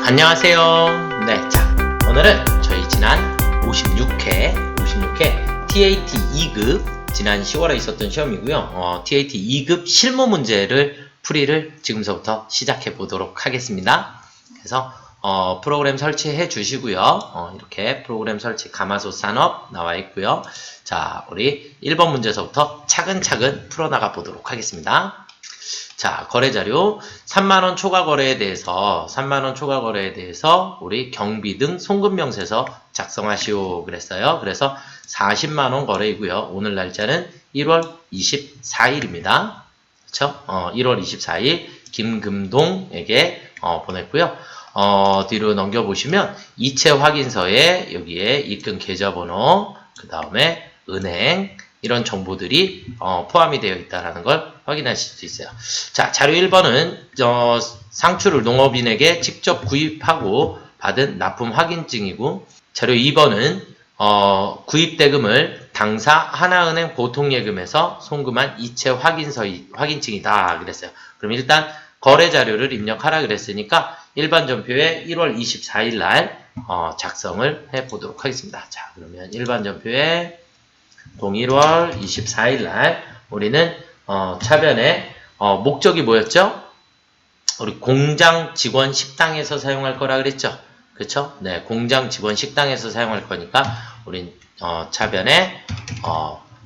안녕하세요. 네, 자, 오늘은 저희 지난 56회 TAT 2급 지난 10월에 있었던 시험이고요. TAT 2급 실무 문제를 풀이를 지금서부터 시작해 보도록 하겠습니다. 그래서 프로그램 설치해 주시고요. 이렇게 프로그램 설치 가마솥 산업 나와 있고요. 자, 우리 1번 문제서부터 차근차근 풀어나가 보도록 하겠습니다. 자, 거래자료 3만원 초과 거래에 대해서 우리 경비 등 송금명세서 작성하시오 그랬어요. 그래서 40만원 거래이고요. 오늘 날짜는 1월 24일입니다. 그렇죠? 1월 24일 김금동에게 보냈고요. 뒤로 넘겨보시면 이체 확인서에 여기에 입금 계좌번호, 그 다음에 은행, 이런 정보들이 포함이 되어 있다는 걸 확인하실 수 있어요. 자, 자료 1번은 상추를 농업인에게 직접 구입하고 받은 납품 확인증이고, 자료 2번은 구입대금을 당사 하나은행 보통예금에서 송금한 이체 확인증이다 그랬어요. 그럼 일단 거래 자료를 입력하라 그랬으니까 일반 전표에 1월 24일 날 작성을 해 보도록 하겠습니다. 자, 그러면 일반 전표에 1월 24일 날 우리는 차변에 목적이 뭐였죠? 우리 공장 직원 식당에서 사용할 거라 그랬죠? 그쵸? 네, 공장 직원 식당에서 사용할 거니까 우린 차변에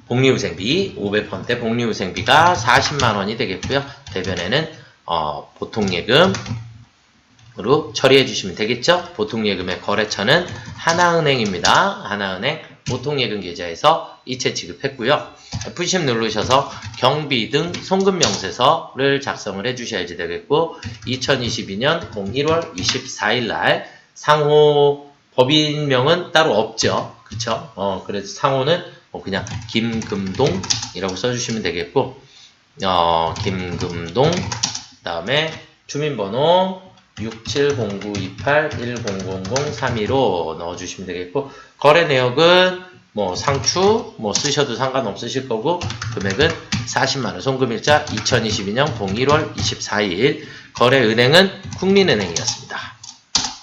복리후생비 500번대 복리후생비가 40만원이 되겠고요. 대변에는 보통예금으로 처리해 주시면 되겠죠? 보통예금의 거래처는 하나은행입니다. 하나은행 보통예금 계좌에서 이체 지급했고요. F10 누르셔서 경비 등 송금명세서를 작성을 해주셔야지 되겠고, 2022년 1월 24일 날 상호 법인명은 따로 없죠. 그쵸? 그래서 상호는 그냥 김금동이라고 써주시면 되겠고, 김금동, 그 다음에 주민번호 670928100032로 넣어주시면 되겠고, 거래 내역은 상추 쓰셔도 상관없으실 거고, 금액은 40만원, 송금일자 2022년 1월 24일, 거래 은행은 국민은행이었습니다.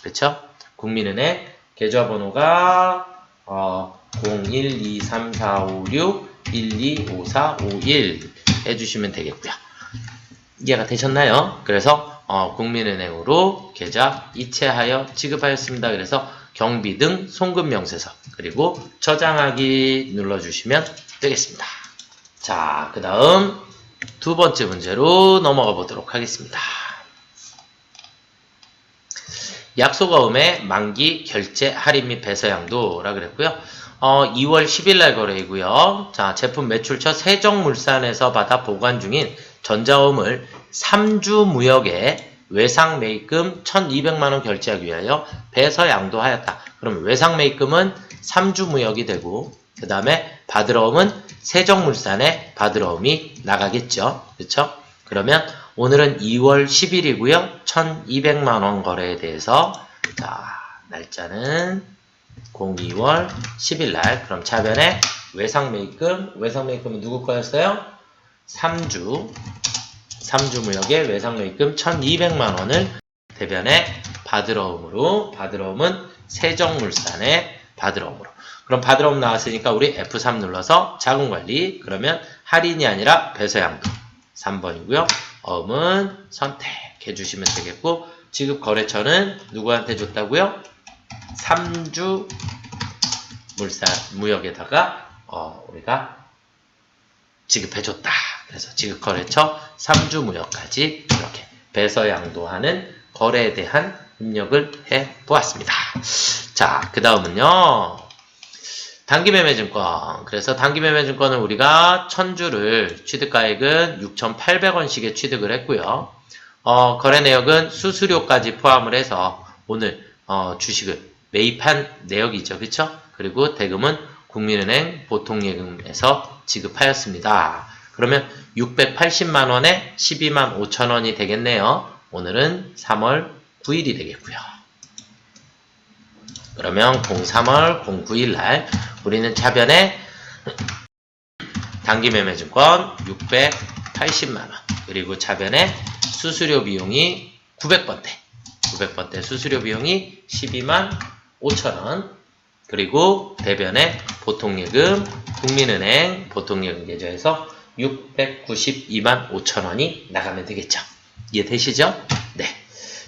그렇죠? 국민은행 계좌번호가 012345612541 해주시면 되겠고요. 이해가 되셨나요? 그래서 국민은행으로 계좌 이체하여 지급하였습니다. 그래서 경비 등 송금명세서, 그리고 저장하기 눌러주시면 되겠습니다. 자, 그 다음 두 번째 문제로 넘어가 보도록 하겠습니다. 약속어음의 만기, 결제, 할인 및 배서양도라 그랬고요. 2월 10일 날 거래이고요. 자, 제품 매출처 세정물산에서 받아 보관 중인 전자음을 3주 무역에 외상 매입금 1,200만원 결제하기 위하여 배서 양도하였다. 그럼 외상 매입금은 3주 무역이 되고, 그 다음에 받으러움은 세정물산에 받으러움이 나가겠죠. 그렇죠? 그러면 오늘은 2월 10일이고요. 1,200만원 거래에 대해서, 자, 날짜는 02월 10일 날. 그럼 차변에 외상 매입금은 누구 거였어요? 3주 무역의 외상 매입금 1,200만원을 대변에 받으러움은 세정물산의 받으러움으로. 그럼 받으러움 나왔으니까 우리 F3 눌러서 자금관리, 그러면 할인이 아니라 배서양도 3번이고요. 어음은 선택해 주시면 되겠고, 지급 거래처는 누구한테 줬다고요? 3주 무역에다가 우리가 지급해줬다. 그래서 지급거래처 3주 무역까지 이렇게 배서양도하는 거래에 대한 입력을 해보았습니다. 자, 그 다음은요, 단기매매증권. 그래서 단기매매증권은 우리가 1000주를 취득가액은 6,800원씩에 취득을 했고요. 거래 내역은 수수료까지 포함을 해서 오늘 주식을 매입한 내역이죠. 그쵸? 그리고 대금은 국민은행 보통예금에서 지급하였습니다. 그러면 680만원에 12만 5천원이 되겠네요. 오늘은 3월 9일이 되겠고요. 그러면 03월 09일 날 우리는 차변에 단기매매증권 680만원, 그리고 차변에 수수료 비용이 900번대, 900번대 수수료 비용이 12만 5천원. 그리고 대변에 보통예금, 국민은행 보통예금 계좌에서 692만 5천원이 나가면 되겠죠. 이해되시죠? 네.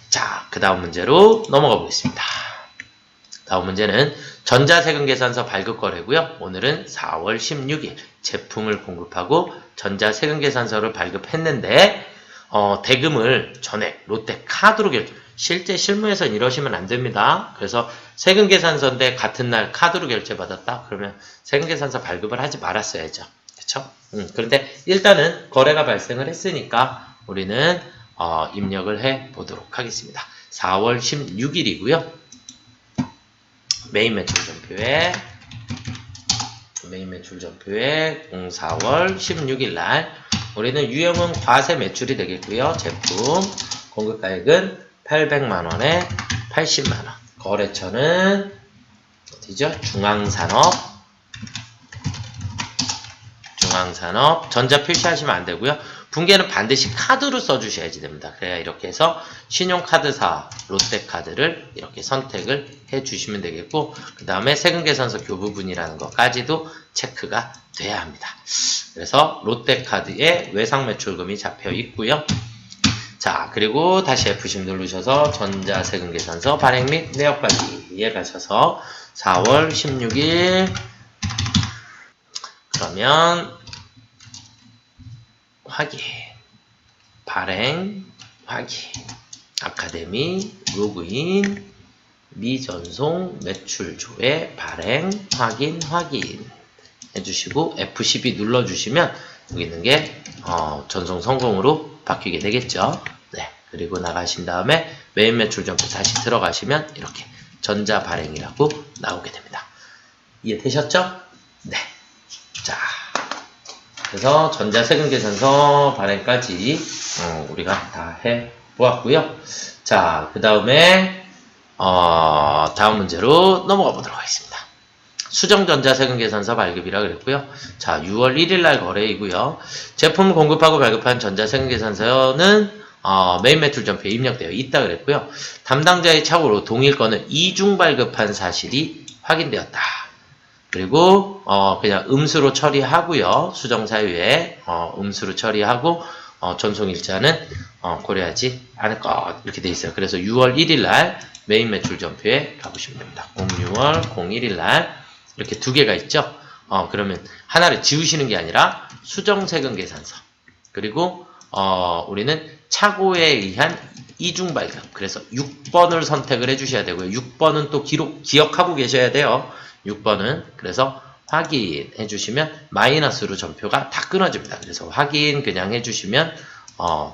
자, 그 다음 문제로 넘어가 보겠습니다. 다음 문제는 전자세금계산서 발급거래고요. 오늘은 4월 16일 제품을 공급하고 전자세금계산서를 발급했는데 대금을 전액 롯데카드로 결제. 실제 실무에서는 이러시면 안 됩니다. 그래서 세금계산서인데 같은 날 카드로 결제받았다? 그러면 세금계산서 발급을 하지 말았어야죠. 그쵸? 그런데 일단은 거래가 발생을 했으니까 우리는 입력을 해 보도록 하겠습니다. 4월 16일이고요. 메인 매출 전표에 04월 16일 날 우리는 유형은 과세 매출이 되겠고요. 제품 공급가액은 800만원에 80만원. 거래처는 어디죠? 중앙산업. 전자 표시하시면 안 되고요. 분계는 반드시 카드로 써주셔야지 됩니다. 그래야 이렇게 해서 신용카드사 롯데카드를 이렇게 선택을 해주시면 되겠고, 그 다음에 세금계산서 교부분이라는 것까지도 체크가 돼야 합니다. 그래서 롯데카드에 외상매출금이 잡혀 있고요. 자, 그리고 다시 F10 누르셔서 전자세금계산서 발행 및 내역관리에 가셔서 4월 16일 그러면 확인, 발행, 확인, 아카데미, 로그인, 미전송, 매출조회, 발행, 확인 해주시고 F12 눌러주시면 여기 있는 게 전송 성공으로 바뀌게 되겠죠. 네, 그리고 나가신 다음에 메인 매출 전표 다시 들어가시면 이렇게 전자 발행이라고 나오게 됩니다. 이해되셨죠? 네. 자, 그래서 전자세금계산서 발행까지 우리가 다 해보았고요. 자, 그 다음에 다음 문제로 넘어가 보도록 하겠습니다. 수정전자세금계산서 발급이라 그랬고요. 자, 6월 1일 날 거래이고요. 제품 공급하고 발급한 전자세금계산서는 메인 매출 전표에 입력되어 있다 그랬고요. 담당자의 착오로 동일 건을 이중 발급한 사실이 확인되었다. 그리고 그냥 음수로 처리하고요. 수정 사유에 음수로 처리하고 전송일자는 고려하지 않을 것 이렇게 돼 있어요. 그래서 6월 1일 날 메인 매출 전표에 가보시면 됩니다. 06월 01일 날 이렇게 두 개가 있죠. 그러면 하나를 지우시는 게 아니라 수정세금계산서, 그리고 우리는 착오에 의한 이중 발급, 그래서 6번을 선택을 해주셔야 되고요. 6번은 또 기억하고 계셔야 돼요. 6번은 그래서 확인해 주시면 마이너스로 전표가 다 끊어집니다. 그래서 확인 그냥 해주시면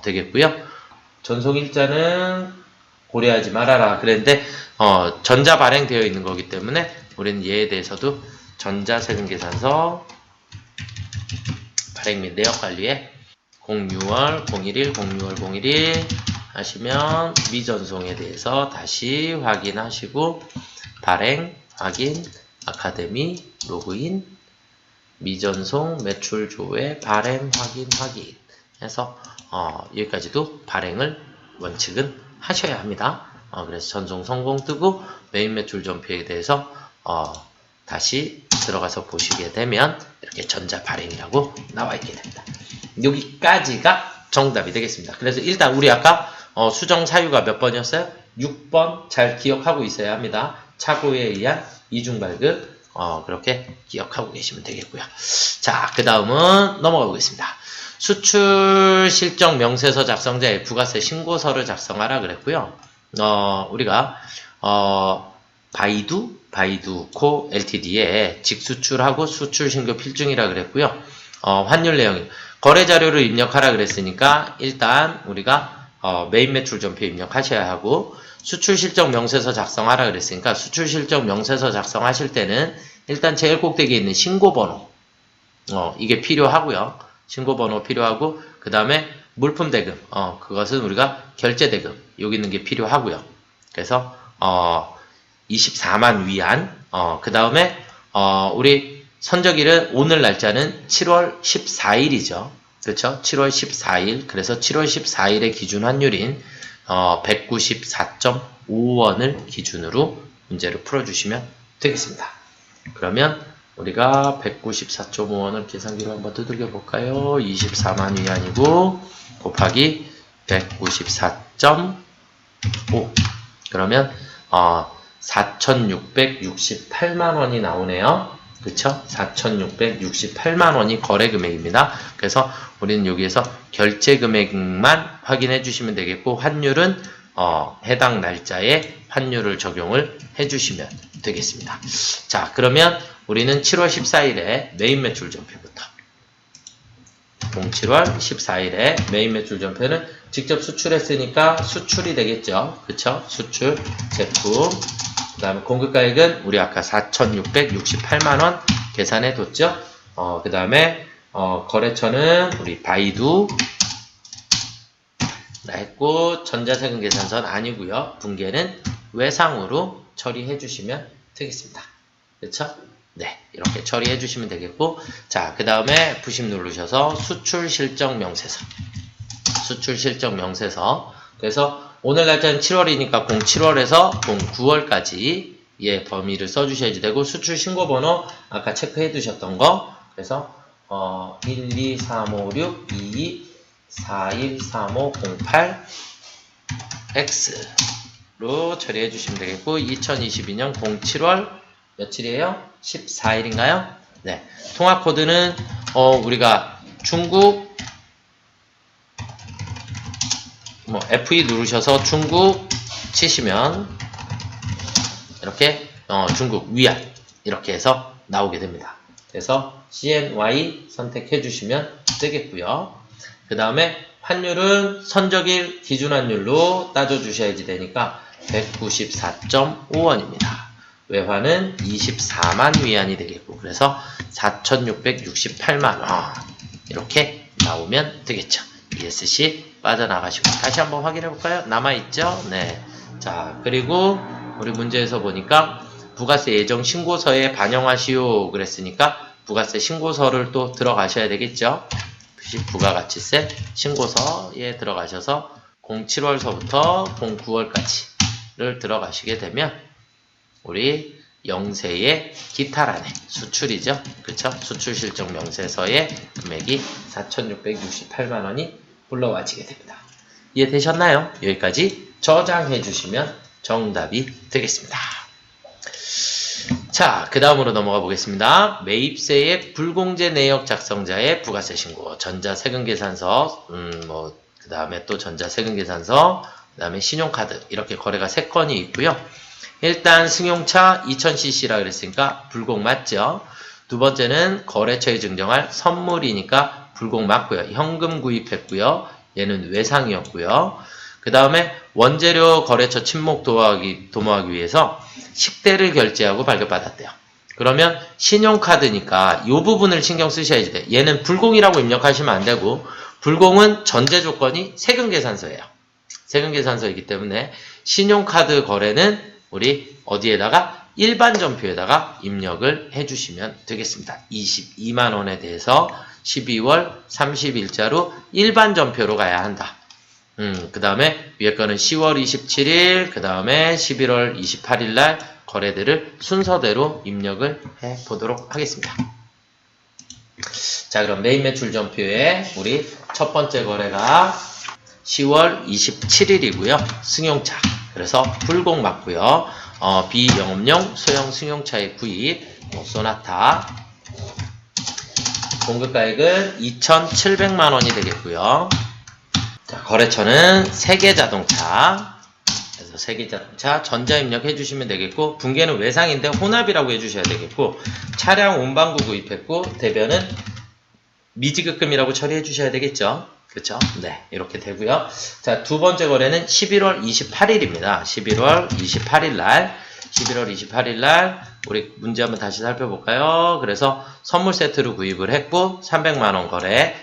되겠고요. 전송일자는 고려하지 말아라 그랬는데 전자 발행되어 있는 거기 때문에 우리는 얘에 대해서도 전자세금계산서 발행 및 내역관리에 06월 01일 06월 01일 하시면 미전송에 대해서 다시 확인하시고 발행, 확인, 아카데미, 로그인, 미전송, 매출 조회, 발행, 확인 해서 여기까지도 발행을 원칙은 하셔야 합니다. 그래서 전송 성공 뜨고 메인 매출 전표에 대해서 다시 들어가서 보시게 되면 이렇게 전자 발행이라고 나와 있게 됩니다. 여기까지가 정답이 되겠습니다. 그래서 일단 우리 아까 수정 사유가 몇 번이었어요? 6번 잘 기억하고 있어야 합니다. 착오에 의한 이중 발급 그렇게 기억하고 계시면 되겠고요. 자, 그 다음은 넘어가 보겠습니다. 수출 실적 명세서 작성자의 부가세 신고서를 작성하라 그랬고요. 우리가 바이두코 LTD에 직수출하고 수출 신고 필증이라 그랬고요. 환율 내용 거래 자료를 입력하라 그랬으니까 일단 우리가 메인 매출 전표 입력하셔야 하고, 수출 실적 명세서 작성하라 그랬으니까 수출 실적 명세서 작성하실 때는 일단 제일 꼭대기에 있는 신고번호 이게 필요하고요. 신고번호 필요하고, 그 다음에 물품 대금 그것은 우리가 결제 대금 여기 있는 게 필요하고요. 그래서 24만 위안 그 다음에 우리 선적일은 오늘 날짜는 7월 14일이죠. 그렇죠? 7월 14일. 그래서 7월 14일의 기준 환율인 194.5원을 기준으로 문제를 풀어주시면 되겠습니다. 그러면 우리가 194.5원을 계산기로 한번 두들겨 볼까요? 24만 위안이고 곱하기 194.5 그러면 4,668만 원이 나오네요. 그쵸? 4,668만 원이 거래 금액입니다. 그래서 우리는 여기에서 결제 금액만 확인해 주시면 되겠고 환율은 해당 날짜에 환율을 적용을 해 주시면 되겠습니다. 자, 그러면 우리는 7월 14일에 메인 매출 전표부터 07월 14일에 메인 매출 전표는 직접 수출했으니까 수출이 되겠죠. 그쵸? 수출 제품 그 다음에 공급가액은 우리 아까 4,668만원 계산해 뒀죠. 그 다음에 거래처는 우리 바이두 했고 전자세금 계산서는 아니고요. 분계는 외상으로 처리해 주시면 되겠습니다. 그렇죠? 네, 이렇게 처리해 주시면 되겠고 자, 그 다음에 F10 누르셔서 수출 실적 명세서 수출 실적 명세서 그래서 오늘 날짜는 7월이니까 07월에서 09월까지 예, 범위를 써주셔야지 되고 수출 신고번호 아까 체크해 두셨던 거 그래서 12356 22 413508 X로 처리해 주시면 되겠고 2022년 07월 며칠이에요? 14일인가요? 네. 통화 코드는 우리가 중국 F2 누르셔서 중국 치시면 이렇게 중국 위안 이렇게 해서 나오게 됩니다. 그래서 CNY 선택해 주시면 되겠고요. 그 다음에 환율은 선적일 기준환율로 따져주셔야지 되니까 194.5원입니다. 외환은 24만 위안이 되겠고 그래서 4,668만원 이렇게 나오면 되겠죠. ESC 빠져나가시고 다시 한번 확인해 볼까요? 남아있죠? 네. 자, 그리고 우리 문제에서 보니까 부가세 예정 신고서에 반영하시오 그랬으니까 부가세 신고서를 또 들어가셔야 되겠죠? 부가가치세 신고서에 들어가셔서 07월서부터 09월까지를 들어가시게 되면 우리 영세의 기타란에 수출이죠. 그쵸? 수출 실적 명세서의 금액이 4,668만원이 올라와지게 됩니다. 이해되셨나요? 여기까지 저장해 주시면 정답이 되겠습니다. 자, 그 다음으로 넘어가 보겠습니다. 매입세의 불공제 내역 작성자의 부가세 신고, 전자세금계산서, 그 다음에 또 전자세금계산서, 그 다음에 신용카드, 이렇게 거래가 3건이 있고요. 일단 승용차 2000cc라 그랬으니까 불공 맞죠? 두 번째는 거래처에 증정할 선물이니까 불공 맞고요. 현금 구입했고요. 얘는 외상이었고요. 그 다음에 원재료 거래처 침목 도모하기 위해서 식대를 결제하고 발급받았대요. 그러면 신용카드니까 이 부분을 신경 쓰셔야지 돼요. 얘는 불공이라고 입력하시면 안 되고 불공은 전제 조건이 세금계산서예요. 세금계산서이기 때문에 신용카드 거래는 우리 어디에다가 일반 전표에다가 입력을 해주시면 되겠습니다. 22만원에 대해서 12월 30일자로 일반 전표로 가야 한다. 그 다음에 위에 거는 10월 27일, 그 다음에 11월 28일 날 거래들을 순서대로 입력을 해 보도록 하겠습니다. 자, 그럼 메인 매출 전표에 우리 첫 번째 거래가 10월 27일이고요. 승용차. 그래서 불공 맞고요. 비영업용 소형 승용차의 구입, 소나타. 공급가액은 2,700만원이 되겠고요. 자, 거래처는 세계자동차. 그래서 세계자동차 전자 입력해 주시면 되겠고, 분계는 외상인데 혼합이라고 해주셔야 되겠고, 차량 운반구 구입했고, 대변은 미지급금이라고 처리해 주셔야 되겠죠. 그렇죠? 네, 이렇게 되고요. 자, 두 번째 거래는 11월 28일입니다. 11월 28일 날 우리 문제 한번 다시 살펴볼까요? 그래서 선물 세트를 구입을 했고 300만원 거래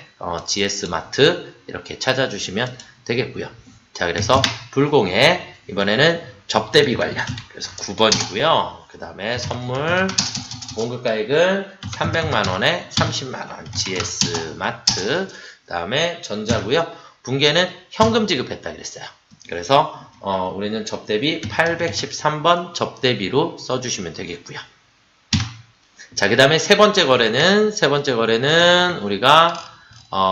GS마트 이렇게 찾아주시면 되겠고요. 자, 그래서 불공에 이번에는 접대비 관련 그래서 9번이고요. 그 다음에 선물 공급가액은 300만원에 30만원 GS마트 그 다음에 전자고요. 분계는 현금 지급했다 그랬어요. 그래서 우리는 접대비 813번 접대비로 써주시면 되겠고요. 자, 그 다음에 세 번째 거래는 우리가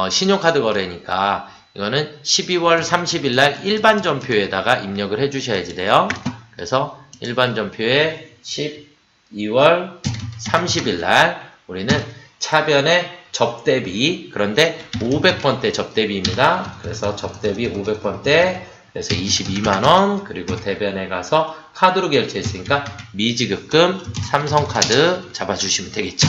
신용카드 거래니까 이거는 12월 30일 날 일반 전표에다가 입력을 해주셔야지 돼요. 그래서 일반 전표에 12월 30일 날 우리는 차변의 접대비, 그런데 500번대 접대비입니다. 그래서 접대비 500번대, 그래서 22만원, 그리고 대변에 가서 카드로 결제했으니까 미지급금 삼성카드 잡아주시면 되겠죠.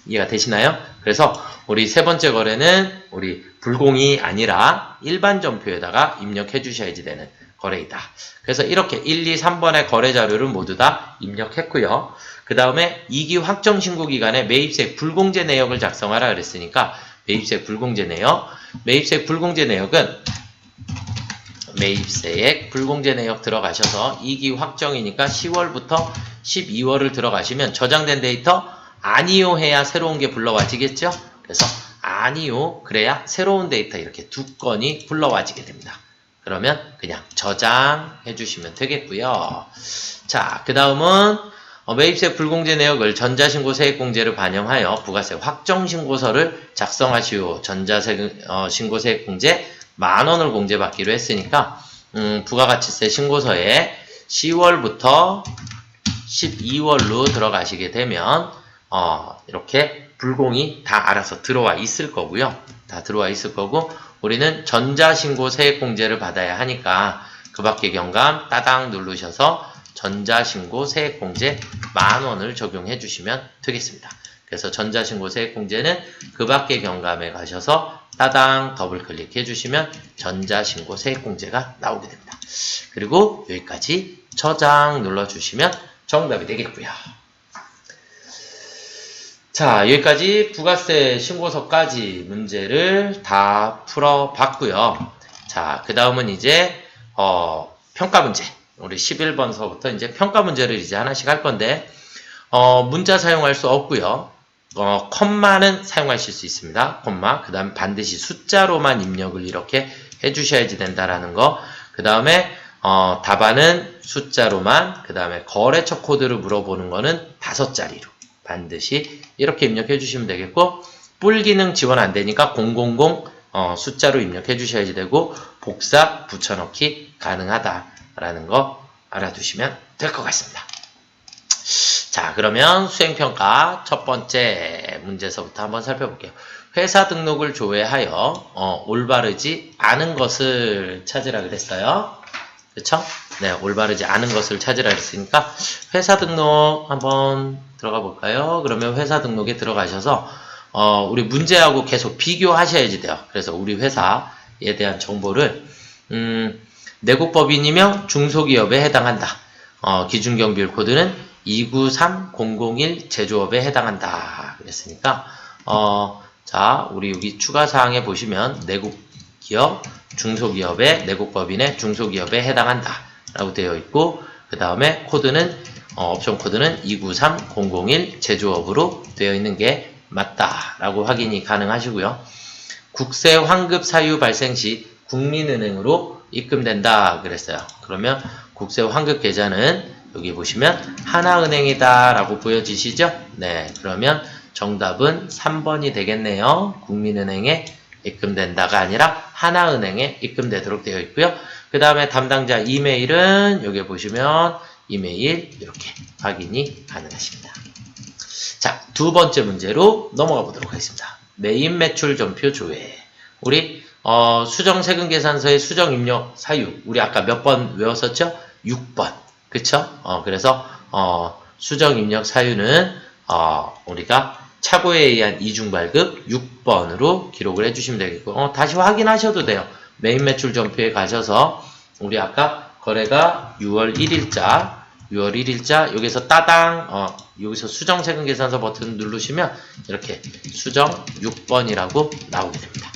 이해가 되시나요? 그래서 우리 세 번째 거래는 우리 불공이 아니라 일반 전표에다가 입력해 주셔야지 되는 거래이다. 그래서 이렇게 1, 2, 3번의 거래 자료를 모두 다 입력했고요. 그 다음에 2기 확정 신고 기간에 매입세 불공제 내역을 작성하라 그랬으니까 매입세 불공제 내역, 매입세 불공제 내역은 매입세액 불공제 내역 들어가셔서 2기 확정이니까 10월부터 12월을 들어가시면 저장된 데이터 아니요 해야 새로운 게 불러와지겠죠? 그래서 아니요 그래야 새로운 데이터 이렇게 두 건이 불러와지게 됩니다. 그러면 그냥 저장해 주시면 되겠고요. 자, 그 다음은 매입세 불공제 내역을 전자신고세액공제를 반영하여 부가세 확정신고서를 작성하시오. 전자신고세액공제 10,000원을 공제받기로 했으니까 부가가치세 신고서에 10월부터 12월로 들어가시게 되면 이렇게 불공이 다 알아서 들어와 있을 거고요. 다 들어와 있을 거고 우리는 전자신고세액공제를 받아야 하니까 그 밖의 경감 따당 누르셔서 전자신고세액공제 10,000원을 적용해 주시면 되겠습니다. 그래서 전자신고세액공제는 그 밖의 경감에 가셔서 따당 더블 클릭해 주시면 전자신고세액공제가 나오게 됩니다. 그리고 여기까지 저장 눌러주시면 정답이 되겠고요. 자, 여기까지 부가세 신고서까지 문제를 다 풀어봤고요. 자, 그 다음은 이제 평가 문제. 우리 11번서부터 이제 평가 문제를 이제 하나씩 할 건데 문자 사용할 수 없고요. 컴마는 사용하실 수 있습니다. 컴마. 그 다음 반드시 숫자로만 입력을 이렇게 해주셔야지 된다라는 거. 그 다음에 답안은 숫자로만, 그 다음에 거래처 코드를 물어보는 거는 5자리로 반드시 이렇게 입력해 주시면 되겠고, 뿔 기능 지원 안 되니까 000 숫자로 입력해 주셔야지 되고, 복사 붙여넣기 가능하다라는 거 알아두시면 될 것 같습니다. 자, 그러면 수행평가 첫 번째 문제서부터 한번 살펴볼게요. 회사 등록을 조회하여 올바르지 않은 것을 찾으라 그랬어요. 그쵸? 네, 올바르지 않은 것을 찾으라 그랬으니까 회사 등록 한번 들어가 볼까요? 그러면 회사 등록에 들어가셔서 우리 문제하고 계속 비교하셔야지 돼요. 그래서 우리 회사에 대한 정보를 내국법인이며 중소기업에 해당한다. 기준경비율 코드는 293001 제조업에 해당한다. 그랬으니까 자, 우리 여기 추가사항에 보시면 내국기업, 중소기업의 내국법인의 중소기업에 해당한다 라고 되어 있고, 그 다음에 코드는 옵션 코드는 293001 제조업으로 되어 있는 게 맞다 라고 확인이 가능하시고요. 국세 환급 사유 발생 시 국민은행으로 입금된다 그랬어요. 그러면 국세 환급 계좌는 여기 보시면 하나은행이다 라고 보여지시죠? 네, 그러면 정답은 3번이 되겠네요. 국민은행에 입금된다가 아니라 하나은행에 입금되도록 되어 있고요. 그 다음에 담당자 이메일은 여기 보시면 이메일 이렇게 확인이 가능하십니다. 자, 두 번째 문제로 넘어가 보도록 하겠습니다. 매입 매출 전표 조회. 우리 수정 세금 계산서의 수정 입력 사유. 우리 아까 몇 번 외웠었죠? 6번. 그쵸? 그래서 수정 입력 사유는 우리가 착오에 의한 이중 발급 6번으로 기록을 해주시면 되겠고, 다시 확인하셔도 돼요. 매입 매출 전표에 가셔서 우리 아까 거래가 6월 1일자 여기서 따당 여기서 수정 세금 계산서 버튼 누르시면 이렇게 수정 6번이라고 나오게 됩니다.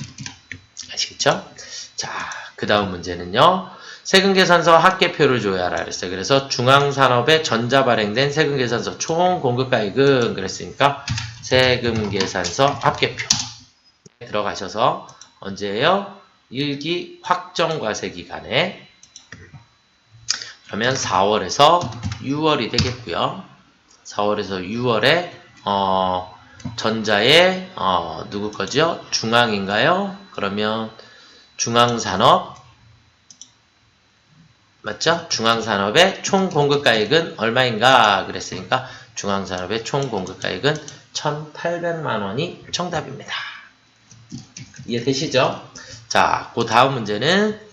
아시겠죠? 자, 그 다음 문제는요. 세금계산서 합계표를 조회하라 그랬어요. 그래서 중앙산업에 전자 발행된 세금계산서 총 공급가액은 그랬으니까 세금계산서 합계표 들어가셔서 언제예요? 1기 확정과세 기간에 그러면 4월에서 6월이 되겠고요. 4월에서 6월에 전자의 누구 거죠? 중앙인가요? 그러면 중앙산업 맞죠? 중앙산업의 총 공급가액은 얼마인가 그랬으니까 중앙산업의 총 공급가액은 1,800만 원이 정답입니다. 이해되시죠? 자, 그 다음 문제는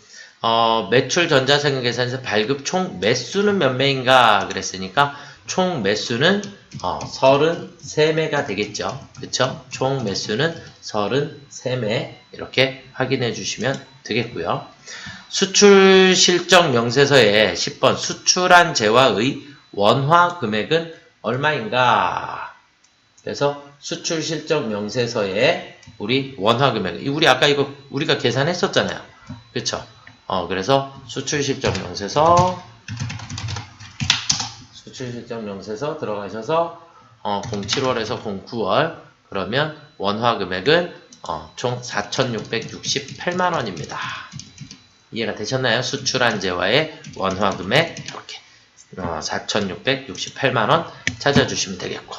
매출 전자세금 계산에서 발급 총 매수는 몇 매인가 그랬으니까 총 매수는 33매가 되겠죠. 그쵸? 총 매수는 33매 이렇게 확인해 주시면 되겠고요. 수출 실적 명세서에 10번 수출한 재화의 원화 금액은 얼마인가? 그래서 수출 실적 명세서에 우리 원화 금액, 우리 아까 이거 우리가 계산했었잖아요. 그쵸? 그래서 수출 실적 명세서 들어가셔서 07월에서 09월 그러면 원화 금액은 총 4,668만 원입니다. 이해가 되셨나요? 수출한 재화의 원화 금액 이렇게 4,668만 원 찾아주시면 되겠고.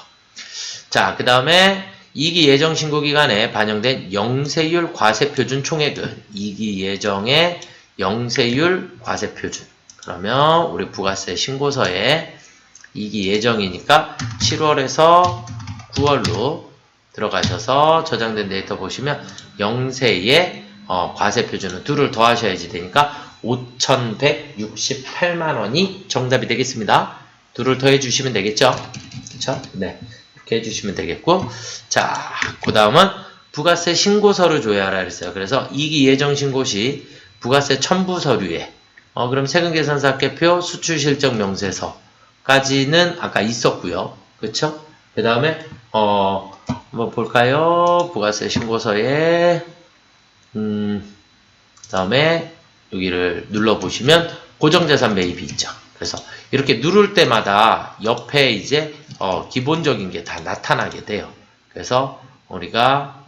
자, 그 다음에 2기 예정 신고 기간에 반영된 영세율 과세 표준 총액은 2기 예정의 영세율 과세 표준. 그러면 우리 부가세 신고서에 2기 예정이니까 7월에서 9월로 들어가셔서 저장된 데이터 보시면 영세의 과세 표준은 2를 더하셔야지 되니까 5,168만 원이 정답이 되겠습니다. 2를 더해 주시면 되겠죠? 그쵸? 네. 이렇게 해주시면 되겠고. 자, 그 다음은 부가세 신고서를 줘야 하라 그랬어요. 그래서 2기 예정 신고 시 부가세 첨부 서류에 그럼 세금계산서 합계표 수출실적 명세서까지는 아까 있었고요. 그쵸? 그 다음에 한번 볼까요? 부가세 신고서에 그 다음에 여기를 눌러보시면 고정자산 매입이 있죠. 그래서 이렇게 누를 때마다 옆에 이제 기본적인 게 다 나타나게 돼요. 그래서 우리가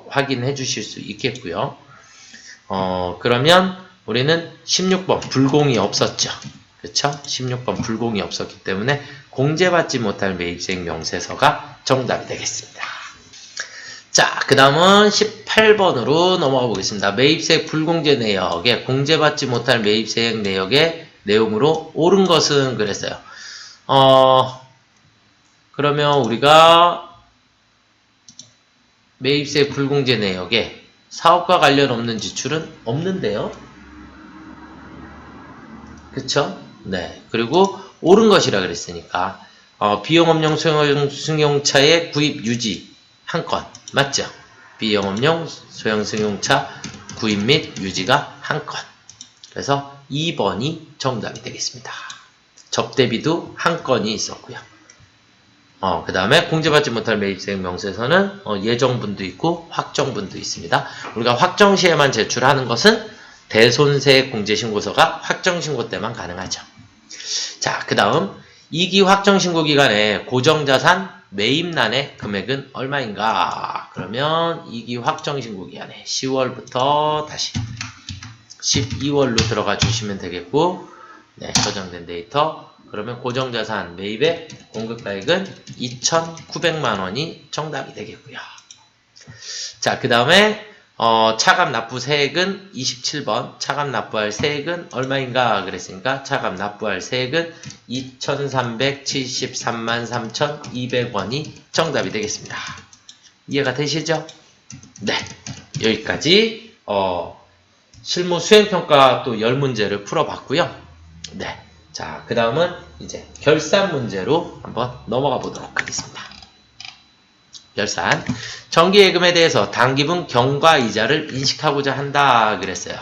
확인해 주실 수 있겠고요. 그러면 우리는 16번 불공이 없었죠. 그쵸? 16번 불공이 없었기 때문에 공제받지 못할 매입세액 명세서가 정답이 되겠습니다. 자, 그 다음은 18번으로 넘어가 보겠습니다. 매입세액 불공제 내역에 공제받지 못할 매입세액 내역의 내용으로 옳은 것은 그랬어요. 그러면 우리가 매입세액 불공제 내역에 사업과 관련 없는 지출은 없는데요. 그쵸? 네. 그리고 옳은 것이라 그랬으니까 비영업용 소형 승용차의 구입 유지 한 건 맞죠? 비영업용 소형 승용차 구입 및 유지가 한 건. 그래서 2번이 정답이 되겠습니다. 접대비도 한 건이 있었고요. 그 다음에 공제받지 못할 매입세액 명세서는 예정분도 있고 확정분도 있습니다. 우리가 확정시에만 제출하는 것은 대손세 공제신고서가 확정신고 때만 가능하죠. 자, 그 다음 2기 확정신고 기간에 고정자산 매입란의 금액은 얼마인가? 그러면 2기 확정신고 기간에 10월부터 다시 12월로 들어가 주시면 되겠고, 네, 저장된 데이터. 그러면 고정자산 매입의 공급가액은 2,900만 원이 정답이 되겠고요. 자, 그 다음에 차감 납부 세액은 27번. 차감 납부할 세액은 얼마인가 그랬으니까 차감 납부할 세액은 2,373만 3,200원이 정답이 되겠습니다. 이해가 되시죠? 네. 여기까지 실무 수행평가 또 10문제를 풀어봤고요. 네. 자, 그 다음은 이제 결산 문제로 한번 넘어가 보도록 하겠습니다. 결산. 정기예금에 대해서 당기분 경과이자를 인식하고자 한다 그랬어요.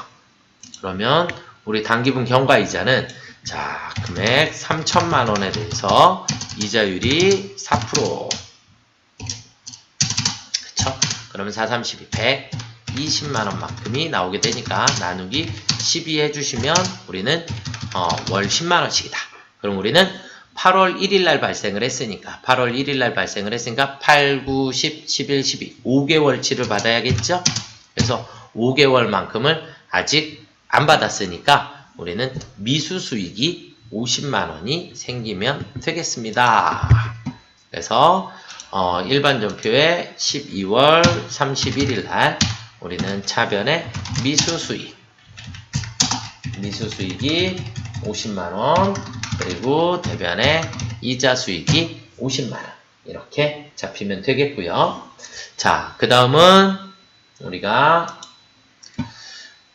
그러면 우리 당기분 경과이자는 자, 금액 3,000만 원에 대해서 이자율이 4%. 그쵸? 그러면 4, 3, 12, 120만 원만큼이 나오게 되니까 나누기 12 해주시면 우리는 월 10만 원씩이다. 그럼 우리는 8월 1일 날 발생을 했으니까 8월 1일 날 발생을 했으니까 8, 9, 10, 11, 12 5개월치를 받아야겠죠? 그래서 5개월만큼을 아직 안 받았으니까 우리는 미수수익이 50만원이 생기면 되겠습니다. 그래서 일반 전표에 12월 31일 날 우리는 차변의 미수수익이 50만원, 그리고 대변의 이자 수익이 50만원 이렇게 잡히면 되겠고요. 자, 그 다음은 우리가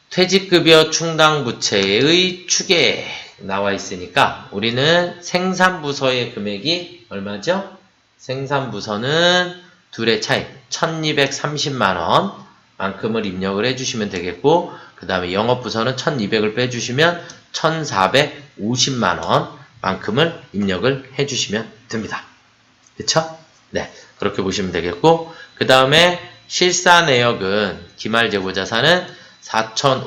퇴직급여 충당부채의 추계 나와 있으니까 우리는 생산부서의 금액이 얼마죠? 생산부서는 둘의 차이 1230만원 만큼을 입력을 해주시면 되겠고, 그 다음에 영업부서는 1200을 빼주시면 1450만원 만큼을 입력을 해주시면 됩니다. 그쵸? 네, 그렇게 보시면 되겠고, 그 다음에 실사내역은 기말재고자산은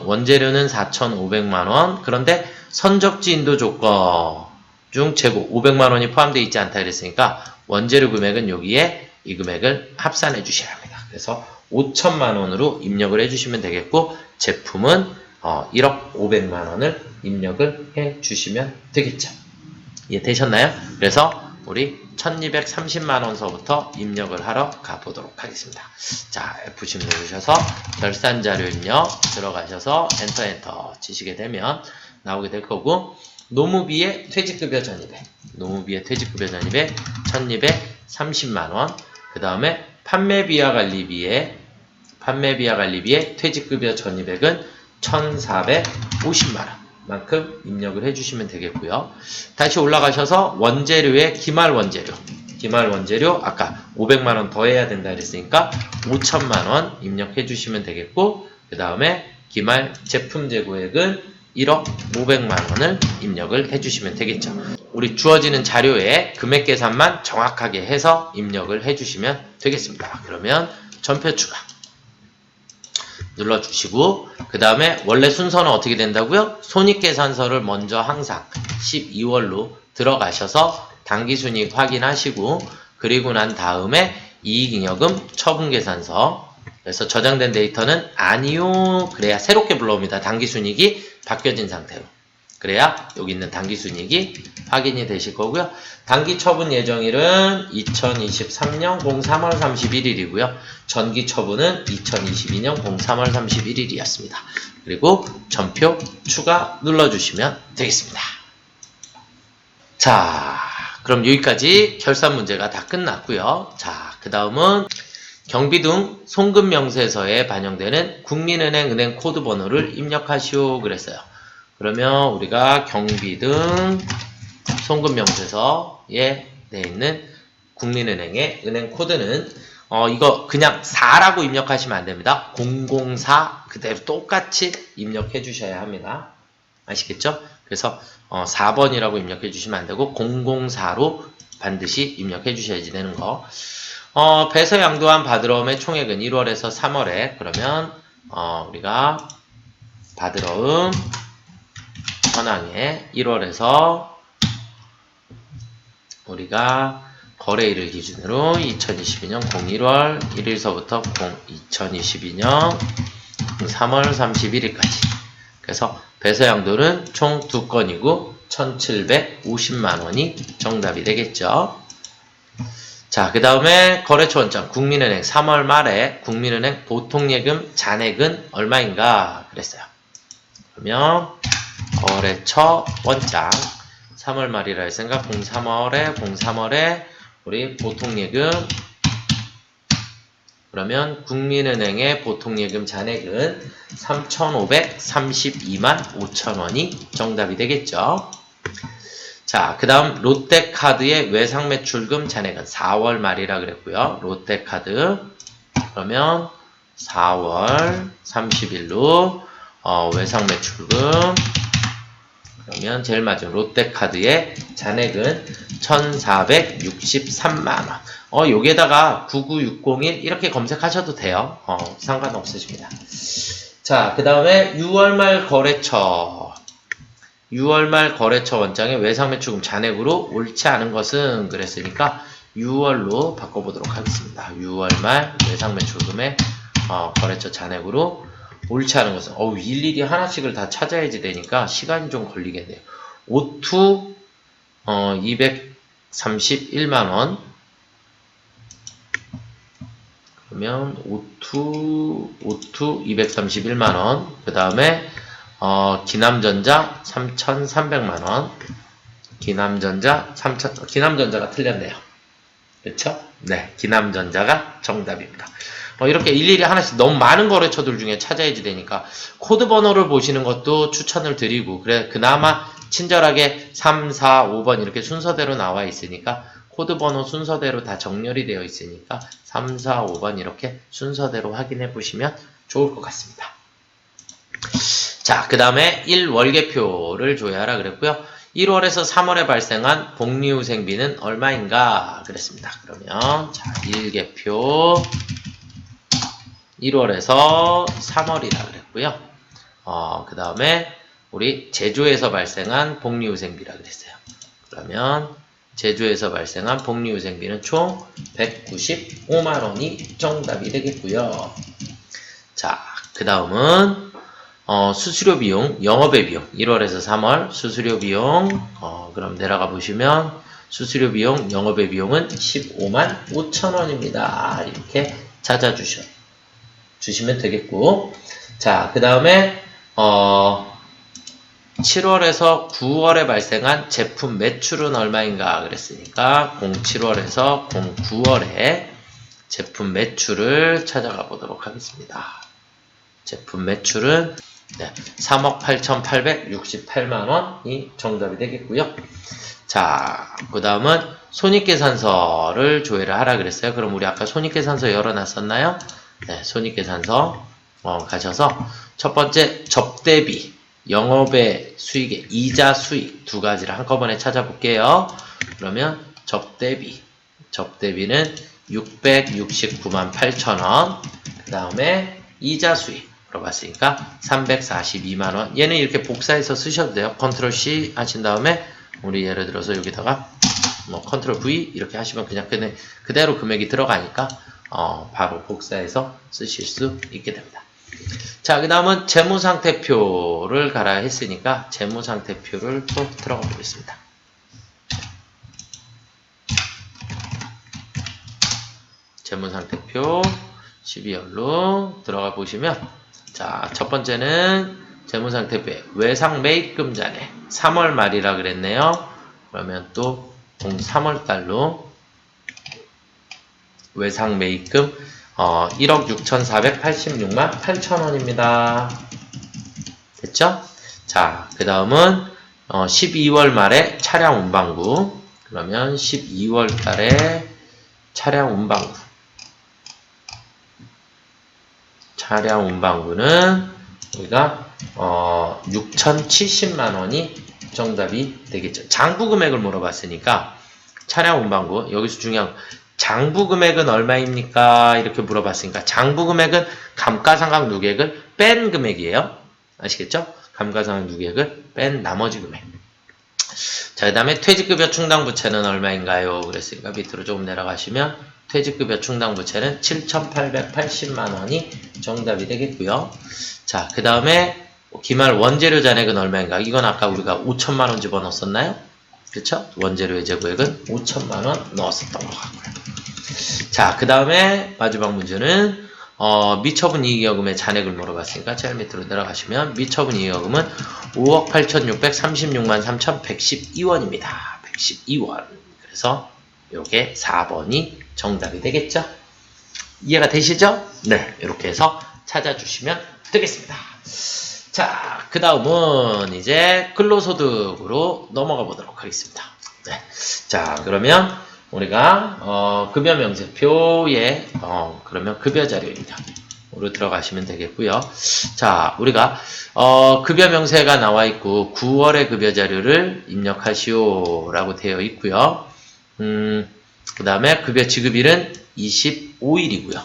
원재료는 4,500만원, 그런데 선적지 인도 조건 중 재고 500만원이 포함되어 있지 않다 그랬으니까 원재료 금액은 여기에 이 금액을 합산해 주셔야 합니다. 그래서 5천만원으로 입력을 해주시면 되겠고, 제품은 1억 500만원을 입력을 해주시면 되겠죠. 이해되셨나요? 그래서 우리 1230만원서부터 입력을 하러 가보도록 하겠습니다. 자, F10 누르셔서 결산자료 입력 들어가셔서 엔터 치시게 되면 나오게 될 거고, 노무비의 퇴직급여 전입액 1230만원, 그 다음에 판매비와 관리비의 퇴직급여 전입액은 1450만원 만큼 입력을 해주시면 되겠고요. 다시 올라가셔서 원재료의 기말원재료 아까 500만원 더해야 된다 그랬으니까 5천만원 입력해 주시면 되겠고, 그 다음에 기말 제품 재고액은 1억 500만원을 입력을 해주시면 되겠죠. 우리 주어지는 자료에 금액 계산만 정확하게 해서 입력을 해주시면 되겠습니다. 그러면 전표 추가 눌러주시고, 그 다음에 원래 순서는 어떻게 된다고요? 손익계산서를 먼저 항상 12월로 들어가셔서 당기순이익 확인하시고, 그리고 난 다음에 이익잉여금 처분계산서, 그래서 저장된 데이터는 아니요 그래야 새롭게 불러옵니다. 당기순이익이 바뀌어진 상태로. 그래야 여기 있는 당기순이익이 확인이 되실 거고요. 단기처분 예정일은 2023년 03월 31일이고요. 전기처분은 2022년 03월 31일이었습니다. 그리고 전표 추가 눌러주시면 되겠습니다. 자, 그럼 여기까지 결산 문제가 다 끝났고요. 자, 그 다음은 경비등 송금명세서에 반영되는 국민은행 은행 코드 번호를 입력하시오 그랬어요. 그러면 우리가 경비등 송금명세서에 돼 있는 국민은행의 은행 코드는 이거 그냥 4라고 입력하시면 안 됩니다. 004 그대로 똑같이 입력해 주셔야 합니다. 아시겠죠? 그래서 4번이라고 입력해 주시면 안 되고 004로 반드시 입력해 주셔야지 되는 거. 배서 양도한 받으러움의 총액은 1월에서 3월에, 그러면 우리가 받으러움 현황에 1월에서 우리가 거래일을 기준으로 2022년 01월 1일서부터 2022년 3월 31일까지. 그래서 배서 양도는 총 2건이고 1750만원이 정답이 되겠죠. 자, 그 다음에 거래처 원장 국민은행 3월 말에 국민은행 보통예금 잔액은 얼마인가 그랬어요. 그러면 거래처 원장 3월 말이라 했으니까 03월에 우리 보통예금, 그러면 국민은행의 보통예금 잔액은 3,532만 5천원이 정답이 되겠죠. 자, 그 다음 롯데카드의 외상매출금 잔액은 4월 말이라 그랬고요. 롯데카드 그러면 4월 30일로 외상매출금, 그러면 제일 맞은 롯데카드의 잔액은 1,463만원. 여기에다가 99601 이렇게 검색하셔도 돼요. 상관없으십니다. 자, 그 다음에 6월 말 거래처 원장의 외상매출금 잔액으로 옳지 않은 것은 그랬으니까 6월로 바꿔보도록 하겠습니다. 6월 말 외상매출금의 거래처 잔액으로 옳지 않은 것은 일일이 하나씩을 다 찾아야지 되니까 시간이 좀 걸리겠네요. O2 231만원. 그러면 O2 231만원. 그 다음에 기남전자 3,300만원. 기남전자가 틀렸네요. 그쵸? 네, 기남전자가 정답입니다. 이렇게 일일이 하나씩 너무 많은 거래처들 중에 찾아야지 되니까 코드 번호를 보시는 것도 추천을 드리고, 그래 그나마 친절하게 3, 4, 5번 이렇게 순서대로 나와 있으니까 코드 번호 순서대로 다 정렬이 되어 있으니까 3, 4, 5번 이렇게 순서대로 확인해 보시면 좋을 것 같습니다. 자, 그 다음에 1월계표를 조회하라 그랬고요. 1월에서 3월에 발생한 복리후생비는 얼마인가 그랬습니다. 그러면 자, 1계표 1월에서 3월이라 그랬고요. 그 다음에 우리 제조에서 발생한 복리후생비라 그랬어요. 그러면 제조에서 발생한 복리후생비는 총 195만원이 정답이 되겠고요. 자, 그 다음은 수수료 비용, 영업의 비용 1월에서 3월 수수료 비용 그럼 내려가 보시면 수수료 비용, 영업의 비용은 15만 5천원입니다. 이렇게 찾아주시면 되겠고, 자, 그 다음에 7월에서 9월에 발생한 제품 매출은 얼마인가 그랬으니까 07월에서 09월에 제품 매출을 찾아가 보도록 하겠습니다. 제품 매출은 3억 8,868만원이 정답이 되겠고요. 자, 그 다음은 손익계산서를 조회를 하라 그랬어요. 그럼 우리 아까 손익계산서 열어놨었나요? 네, 손익계산서 가셔서 첫 번째 접대비, 영업의 수익의 이자 수익 두 가지를 한꺼번에 찾아볼게요. 그러면 접대비는 669만 8천원, 그 다음에 이자 수익 물어봤으니까 342만원. 얘는 이렇게 복사해서 쓰셔도 돼요. 컨트롤 C 하신 다음에 우리 예를 들어서 여기다가 컨트롤 V 이렇게 하시면 그냥 그대로 금액이 들어가니까 바로 복사해서 쓰실 수 있게 됩니다. 자, 그 다음은 재무상태표를 가라 했으니까 재무상태표를 또 들어가 보겠습니다. 재무상태표 12월로 들어가 보시면, 자, 첫 번째는 재무상태표에 외상매입금 잔액 3월 말이라 그랬네요. 그러면 또 03월 달로 외상매입금 1억 6,486만 8천원입니다. 됐죠? 자, 그 다음은 12월 말에 차량 운반구. 그러면 12월 달에 차량 운반구는 우리가 6,070만원이 정답이 되겠죠. 장부 금액을 물어봤으니까 차량 운반구, 여기서 중요한 장부 금액은 얼마입니까? 이렇게 물어봤으니까 장부 금액은 감가상각 누계액을 뺀 금액이에요. 아시겠죠? 감가상각 누계액을 뺀 나머지 금액. 자, 그 다음에 퇴직급여 충당부채는 얼마인가요? 그랬으니까 밑으로 조금 내려가시면 퇴직급여 충당부채는 7,880만원이 정답이 되겠고요. 자, 그 다음에 기말 원재료 잔액은 얼마인가? 이건 아까 우리가 5천만원 집어넣었었나요? 그쵸? 원재료의 재고액은 5천만원 넣었었던 것 같고요. 자, 그 다음에 마지막 문제는 미처분 이익여금의 잔액을 물어봤으니까 제일 밑으로 내려가시면 미처분 이익여금은 5억 8,636만 3,112원입니다. 112원. 그래서 요게 4번이 정답이 되겠죠? 이해가 되시죠? 네, 이렇게 해서 찾아주시면 되겠습니다. 자, 그 다음은 이제 근로소득으로 넘어가 보도록 하겠습니다. 네. 자, 그러면 우리가 급여명세표에 그러면 급여자료입니다. 으로 들어가시면 되겠고요. 자, 우리가 급여명세가 나와 있고 9월의 급여자료를 입력하시오라고 되어 있고요. 그 다음에 급여 지급일은 25일이고요.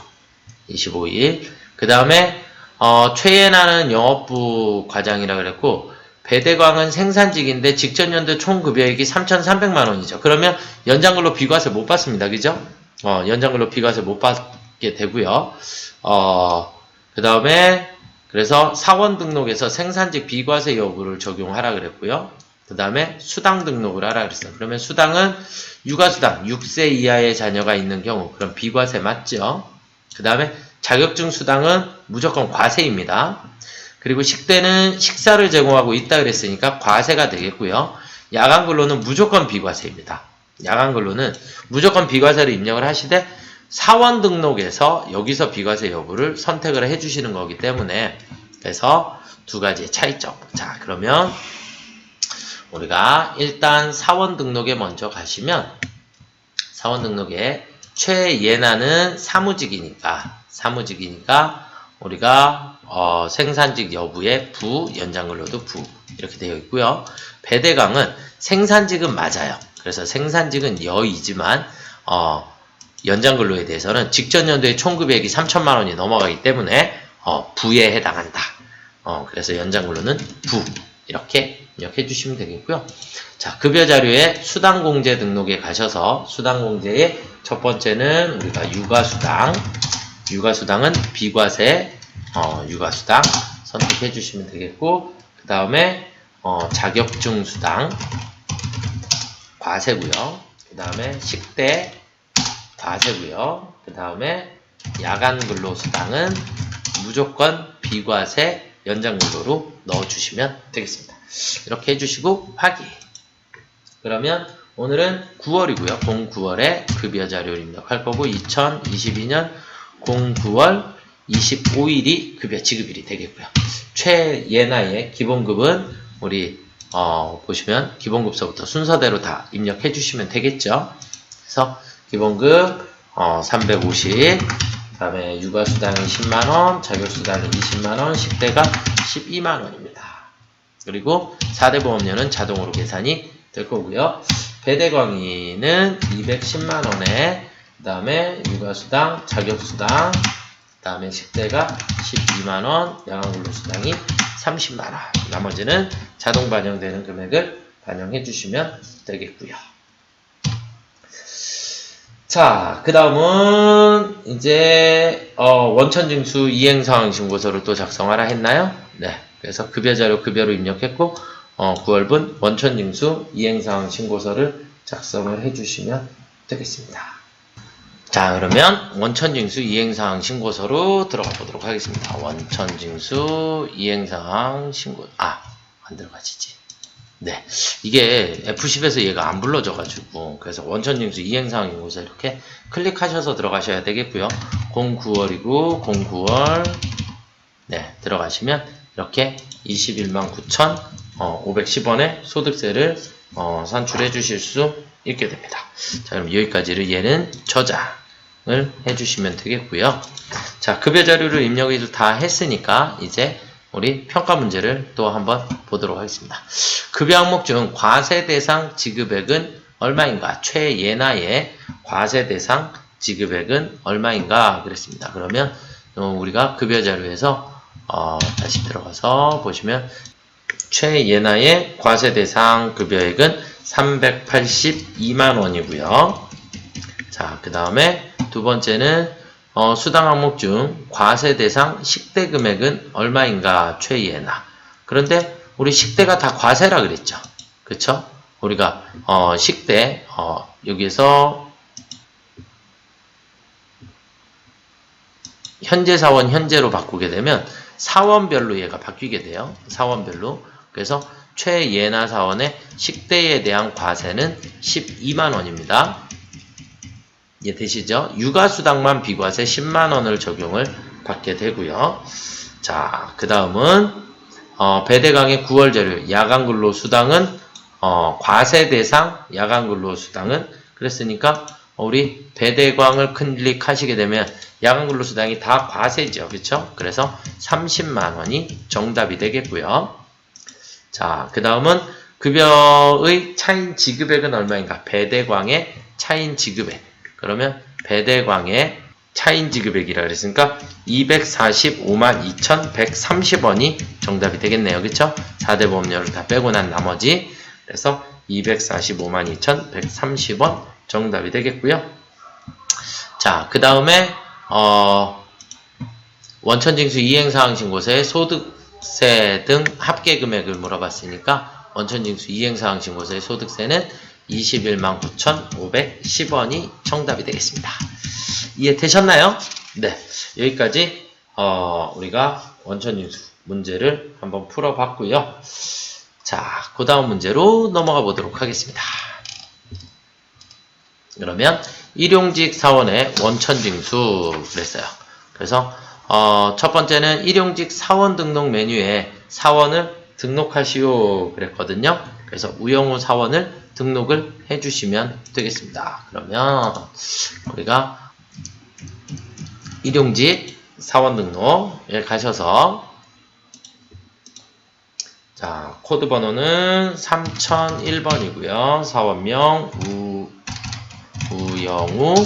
25일. 그 다음에 최예나는 영업부 과장이라 그랬고, 배대광은 생산직인데 직전연도 총급여액이 3,300만원이죠. 그러면 연장근로 비과세 못 받습니다. 그죠? 연장근로 비과세 못 받게 되고요. 그 다음에 그래서 사원 등록에서 생산직 비과세 여부를 적용하라 그랬고요. 그 다음에 수당 등록을 하라 그랬어요. 그러면 수당은 육아수당 6세 이하의 자녀가 있는 경우 그럼 비과세 맞죠? 그 다음에 자격증 수당은 무조건 과세입니다. 그리고 식대는 식사를 제공하고 있다 그랬으니까 과세가 되겠고요. 야간근로는 무조건 비과세입니다. 야간근로는 무조건 비과세를 입력을 하시되 사원 등록에서 여기서 비과세 여부를 선택을 해주시는 거기 때문에 그래서 두 가지의 차이점. 자, 그러면 우리가 일단 사원 등록에 먼저 가시면 사원 등록에 최예나는 사무직이니까 우리가 생산직 여부에 부, 연장근로도 부 이렇게 되어 있고요. 배대강은 생산직은 맞아요. 그래서 생산직은 여이지만 연장근로에 대해서는 직전 연도의 총급액이 3천만 원이 넘어가기 때문에 부에 해당한다. 그래서 연장근로는 부 이렇게 입력해 주시면 되겠고요. 자, 급여자료에 수당공제 등록에 가셔서 수당공제의 첫 번째는 우리가 육아수당은 비과세 육아수당 선택해 주시면 되겠고 그 다음에 자격증 수당 과세고요. 그 다음에 식대 과세고요. 그 다음에 야간근로수당은 무조건 비과세 연장근로로 넣어주시면 되겠습니다. 이렇게 해주시고 확인. 그러면 오늘은 9월이고요. 09월에 급여자료를 입력할 거고 2022년 09월 25일이 급여 지급일이 되겠고요. 최예나의 기본급은 우리 보시면 기본급서부터 순서대로 다 입력해 주시면 되겠죠. 그래서 기본급 350, 그 다음에 육아수당이 10만원, 자격수당이 20만원, 식대가 12만원입니다. 그리고 4대 보험료는 자동으로 계산이 될 거고요. 배대광위는 210만원에 그 다음에 육아수당, 자격수당, 그 다음에 식대가 12만원, 야간근로수당이 30만원. 나머지는 자동 반영되는 금액을 반영해 주시면 되겠고요. 자, 그 다음은 이제 원천징수 이행사항 신고서를 또 작성하라 했나요? 네. 그래서 급여자료 급여로 입력했고 9월분 원천징수 이행사항 신고서를 작성을 해주시면 되겠습니다. 자, 그러면 원천징수 이행사항 신고서로 들어가 보도록 하겠습니다. 원천징수 이행사항 신고 안 들어가지지. 네, 이게 F10에서 얘가 안 불러져가지고 그래서 원천징수 이행사항 신고서 이렇게 클릭하셔서 들어가셔야 되겠고요. 09월이고 09월 네 들어가시면 이렇게 21만 9,510원의 소득세를 산출해 주실 수 있게 됩니다. 자, 그럼 여기까지를 얘는 저장을 해주시면 되겠고요. 자, 급여 자료를 입력을 다 했으니까 이제 우리 평가 문제를 또 한번 보도록 하겠습니다. 급여 항목 중 과세 대상 지급액은 얼마인가? 최예나의 과세 대상 지급액은 얼마인가? 그랬습니다. 그러면 우리가 급여 자료에서 다시 들어가서 보시면 최예나의 과세 대상 급여액은 382만 원이고요. 자, 그 다음에 두 번째는 수당 항목 중 과세 대상 식대 금액은 얼마인가? 최예나. 그런데 우리 식대가 다 과세라 그랬죠. 그쵸? 우리가 식대 여기에서 현재 사원 현재로 바꾸게 되면 사원별로 얘가 바뀌게 돼요. 사원별로. 그래서 최예나 사원의 식대에 대한 과세는 12만 원입니다. 이해되시죠? 육아수당만 비과세 10만원을 적용을 받게 되고요. 자, 그 다음은 배대강의 9월 자료 야간근로수당은 과세 대상 야간근로수당은 그랬으니까 우리 배대광을 클릭하시게 되면 야간근로수당이 다 과세죠. 그렇죠? 그래서 30만원이 정답이 되겠고요. 자, 그 다음은 급여의 차인 지급액은 얼마인가? 배대광의 차인 지급액. 그러면 배대광의 차인 지급액이라 그랬으니까 245만 2,130원이 정답이 되겠네요. 그쵸? 4대 보험료를 다 빼고 난 나머지 그래서 245만 2,130원 정답이 되겠고요. 자, 그 다음에 원천징수 이행사항 신고서에 소득세 등 합계 금액을 물어봤으니까 원천징수 이행사항 신고서의 소득세는 21만 9,510원이 정답이 되겠습니다. 이해되셨나요? 네, 여기까지 우리가 원천징수 문제를 한번 풀어봤고요. 자, 그 다음 문제로 넘어가 보도록 하겠습니다. 그러면 일용직 사원의 원천징수 그랬어요. 그래서 첫 번째는 일용직 사원 등록 메뉴에 사원을 등록하시오 그랬거든요. 그래서 우영우 사원을 등록을 해주시면 되겠습니다. 그러면 우리가 일용직 사원 등록에 가셔서 자, 코드 번호는 3001번이고요. 사원명 우영우, 그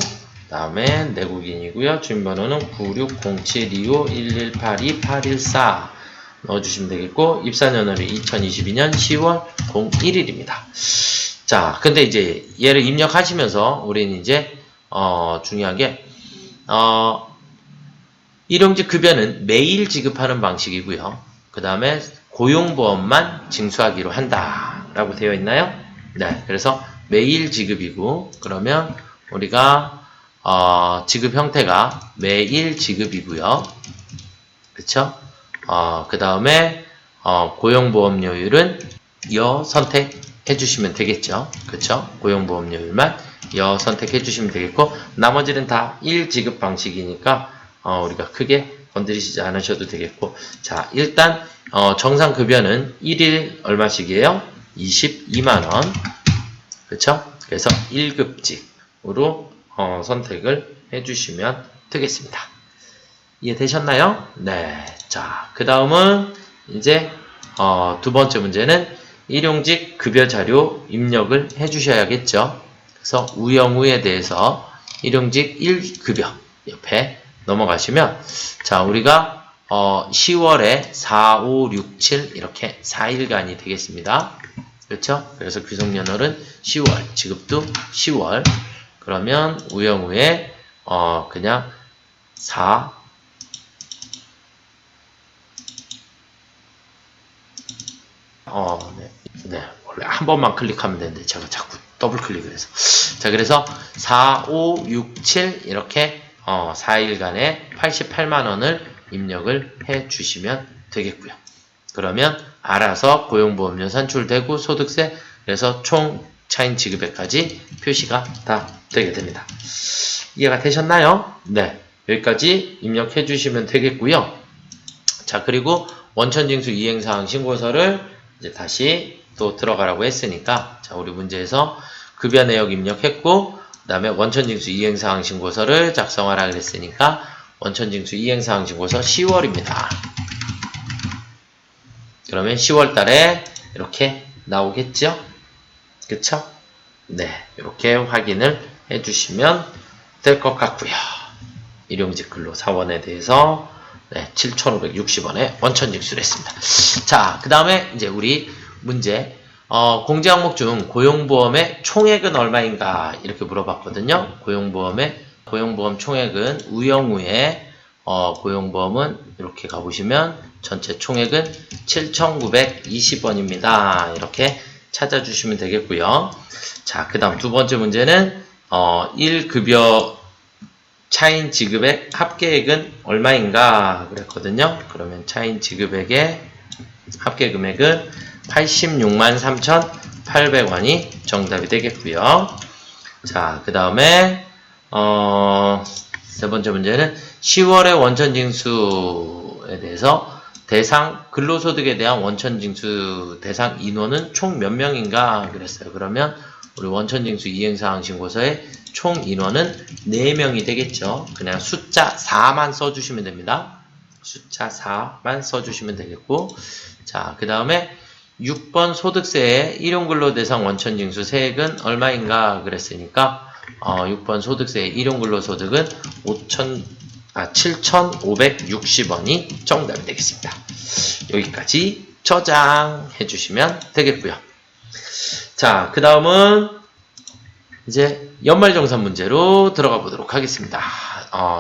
다음에 내국인이고요. 주민번호는 9607251182-814 넣어주시면 되겠고, 입사년월이 2022년 10월 01일입니다. 자, 근데 이제 얘를 입력하시면서 우리는 이제 중요한 게 일용직 급여는 매일 지급하는 방식이고요. 그 다음에 고용보험만 징수하기로 한다라고 되어 있나요? 네, 그래서 매일 지급이고, 그러면 우리가 지급 형태가 매일 지급이고요. 그쵸? 그 다음에 고용보험료율은 여 선택해 주시면 되겠죠. 그쵸? 고용보험료율만 여 선택해 주시면 되겠고, 나머지는 다 1지급 방식이니까 우리가 크게 건드리시지 않으셔도 되겠고, 자, 일단 정상급여는 1일 얼마씩이에요? 22만원. 그쵸? 그래서 1급직으로 선택을 해주시면 되겠습니다. 이해되셨나요? 네. 자, 그 다음은 이제 두 번째 문제는 일용직 급여 자료 입력을 해주셔야겠죠. 그래서 우영우에 대해서 일용직 1급여 옆에 넘어가시면, 자, 우리가 10월에 4, 5, 6, 7 이렇게 4일간이 되겠습니다. 그렇죠? 그래서 귀속연월은 10월, 지급도 10월. 그러면 우영우에 그냥 4 네, 원래 한 번만 클릭하면 되는데 제가 자꾸 더블 클릭을 해서. 자, 그래서 4, 5, 6, 7 이렇게 4일간에 88만원을 입력을 해 주시면 되겠고요. 그러면 알아서 고용보험료 산출되고 소득세, 그래서 총 차인 지급액까지 표시가 다 되게 됩니다. 이해가 되셨나요? 네, 여기까지 입력해 주시면 되겠고요. 자, 그리고 원천징수 이행사항 신고서를 이제 다시 또 들어가라고 했으니까, 자, 우리 문제에서 급여 내역 입력했고, 그 다음에 원천징수 이행사항 신고서를 작성하라 그랬으니까 원천징수 이행사항 신고서 10월입니다. 그러면 10월 달에 이렇게 나오겠죠? 그쵸? 네, 이렇게 확인을 해주시면 될 것 같고요. 일용직 근로사원에 대해서 7,560원에 원천징수를 했습니다. 자, 그 다음에 이제 우리 문제, 공제 항목 중 고용보험의 총액은 얼마인가 이렇게 물어봤거든요. 고용보험 총액은 우영우의 고용보험은 이렇게 가보시면 전체 총액은 7,920원입니다. 이렇게 찾아주시면 되겠고요. 자, 그 다음 두 번째 문제는 1급여 차인 지급액 합계액은 얼마인가 그랬거든요. 그러면 차인 지급액의 합계 금액은 86만 3,800원이 정답이 되겠고요. 자, 그 다음에 세 번째 문제는 10월의 원천징수에 대해서 대상 근로소득에 대한 원천징수 대상 인원은 총 몇 명인가 그랬어요. 그러면 우리 원천징수 이행사항 신고서의 총 인원은 4명이 되겠죠. 그냥 숫자 4만 써주시면 됩니다. 숫자 4만 써주시면 되겠고, 자, 그 다음에 6번 소득세의 일용근로대상 원천징수 세액은 얼마인가 그랬으니까 6번 소득세의 일용근로소득은 7,560원이 정답이 되겠습니다. 여기까지 저장해 주시면 되겠고요. 자, 그 다음은 이제 연말정산 문제로 들어가 보도록 하겠습니다.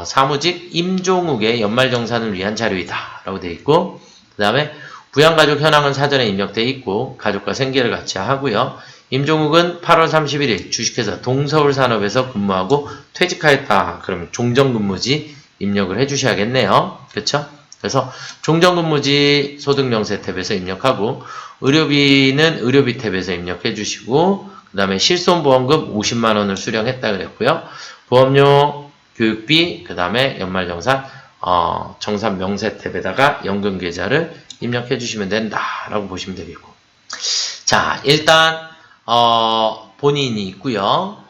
사무직 임종욱의 연말정산을 위한 자료이다 라고 되어 있고, 그 다음에 부양가족 현황은 사전에 입력되어 있고 가족과 생계를 같이 하고요. 임종욱은 8월 31일 주식회사 동서울산업에서 근무하고 퇴직하였다. 그러면 종전근무지 입력을 해주셔야겠네요. 그렇죠? 그래서 종전근무지 소득명세 탭에서 입력하고 의료비는 의료비 탭에서 입력해 주시고 그 다음에 실손보험금 50만원을 수령했다 그랬고요. 보험료, 교육비, 그 다음에 연말정산 정산 명세 탭에다가 연금계좌를 입력해 주시면 된다라고 보시면 되겠고. 자, 일단 본인이 있고요.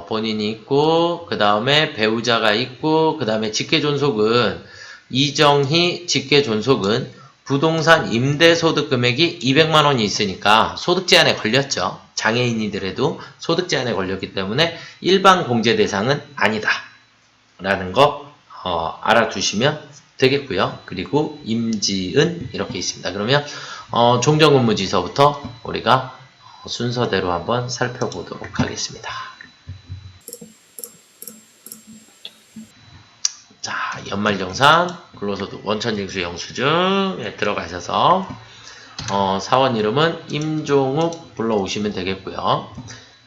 본인이 있고 그 다음에 배우자가 있고 그 다음에 직계존속은 이정희 직계존속은 부동산 임대소득 금액이 200만원이 있으니까 소득 제한에 걸렸죠. 장애인이더라도 소득 제한에 걸렸기 때문에 일반 공제 대상은 아니다 라는 거 알아두시면 되겠고요. 그리고 임지은 이렇게 있습니다. 그러면 종전근무지서부터 우리가 순서대로 한번 살펴보도록 하겠습니다. 자, 연말정산, 근로소득 원천징수 영수증에 들어가셔서 사원 이름은 임종욱 불러오시면 되겠고요.